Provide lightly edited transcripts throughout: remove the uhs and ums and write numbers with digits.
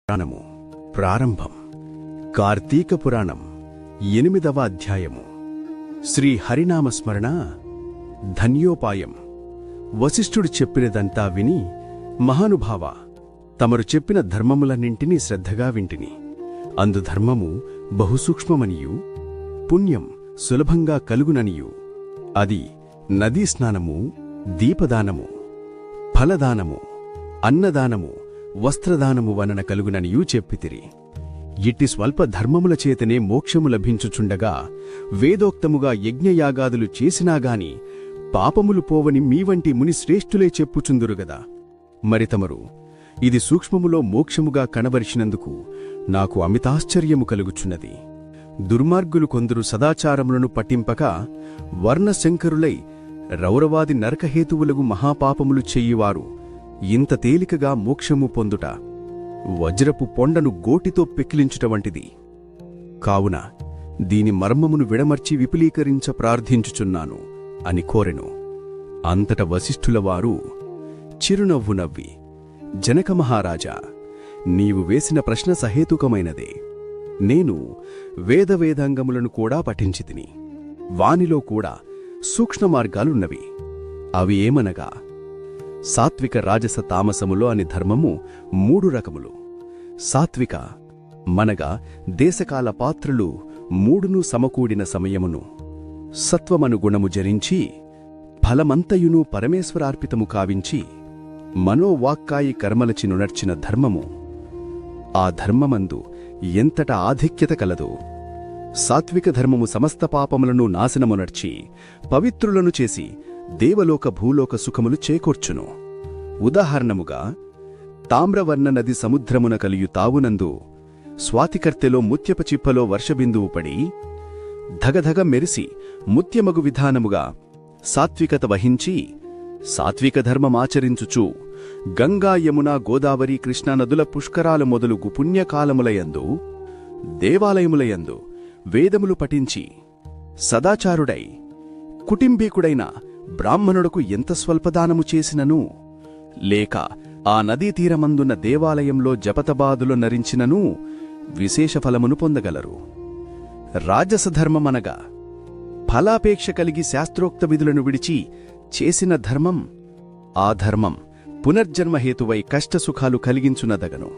పురాణము ప్రారంభం. కార్తీక పురాణం 8వ అధ్యాయము. శ్రీ హరినామస్మరణ ధన్యోపాయం. వశిష్ఠుడు చెప్పినదంతా విని, మహానుభావ, తమరు చెప్పిన ధర్మములన్నింటినీ శ్రద్ధగా వింటిని. అందు ధర్మము బహుసూక్ష్మమనియు పుణ్యం సులభంగా కలుగుననియు అది నదీ స్నానము, దీపదానము, ఫలదానము, అన్నదానము, వస్త్రదానము వలన కలుగుననియూ చెప్పితిరి. ఇట్టి స్వల్ప ధర్మముల చేతనే మోక్షము లభించుచుండగా వేదోక్తముగా యజ్ఞయాగాదులు చేసినాగాని పాపములు పోవని మీవంటి ముని శ్రేష్ఠులే చెప్పుచుందురుగదా. మరి తమరు ఇది సూక్ష్మములో మోక్షముగా కనబరిచినందుకు నాకు అమితాశ్చర్యము కలుగుచున్నది. దుర్మార్గులు కొందరు సదాచారములను పట్టింపక వర్ణశంకరులై రౌరవాది నరకహేతువులగు మహాపాపములు చెయ్యివారు ఇంత తేలికగా మోక్షము పొందుట వజ్రపు పొండను గోటితో పెకిలించుట వంటిది. కావున దీని మర్మమును విడమర్చి విపులీకరించ ప్రార్థించుచున్నాను అని కోరెను. అంతట వశిష్ఠులవారు చిరునవ్వు నవ్వి, జనక మహారాజా, నీవు వేసిన ప్రశ్న సహేతుకమైనదే. నేను వేదవేదాంగములను కూడా పఠించితిని. వానిలో కూడా సూక్ష్మ మార్గాలున్నవి. అవి ఏమనగా, సాత్విక, రాజస, తామసములో అని ధర్మము 3 రకములు. సాత్విక మనగా దేశకాల పాత్రలు 3ను సమకూడిన సమయమును సత్వమను గుణము జరించి ఫలమంతయును పరమేశ్వరార్పితము కావించి మనోవాక్కాయి కర్మలచి నునర్చిన ధర్మము. ఆ ధర్మమందు ఎంతట ఆధిక్యత కలదో. సాత్విక ధర్మము సమస్త పాపములను నాశనమునర్చి పవిత్రులను చేసి దేవలోక భూలోక సుఖములు చేకూర్చును. ఉదాహరణముగా తామ్రవర్ణ నది సముద్రమున కలియు తావునందు స్వాతికర్తెలో ముత్యప చిప్పలో వర్షబిందువు పడి ధగధగ మెరిసి ముత్యమగు విధానముగా సాత్వికత వహించి సాత్విక ధర్మమాచరించుచు గంగా, యమున, గోదావరి, కృష్ణానదుల పుష్కరాల మొదలుగు పుణ్యకాలములయందు దేవాలయములయందు వేదములు పఠించి సదాచారుడై కుటుంబీకుడైన బ్రాహ్మణుడకు ఎంత స్వల్పదానము చేసినను, లేక ఆ నదీతీరమందున్న దేవాలయంలో జపతబాదులు నరించిననూ విశేష ఫలమును పొందగలరు. రాజసధర్మమనగా ఫలాపేక్ష కలిగి శాస్త్రోక్త విధులను విడిచి చేసిన ధర్మం. ఆ ధర్మం పునర్జన్మహేతువై కష్టసుఖాలు కలిగించునదగను.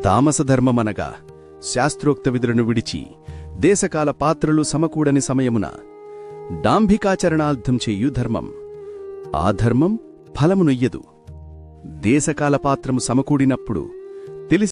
తామసధర్మమనగా శాస్త్రోక్త విధులను విడిచి దేశకాల పాత్రలు సమకూడని సమయమున డాంభికాచరణార్థం చేయు ధర్మం. ఆ ధర్మం ఫలమునొయ్యదు. దేశకాల పాత్రము సమకూడినప్పుడు తెలిసి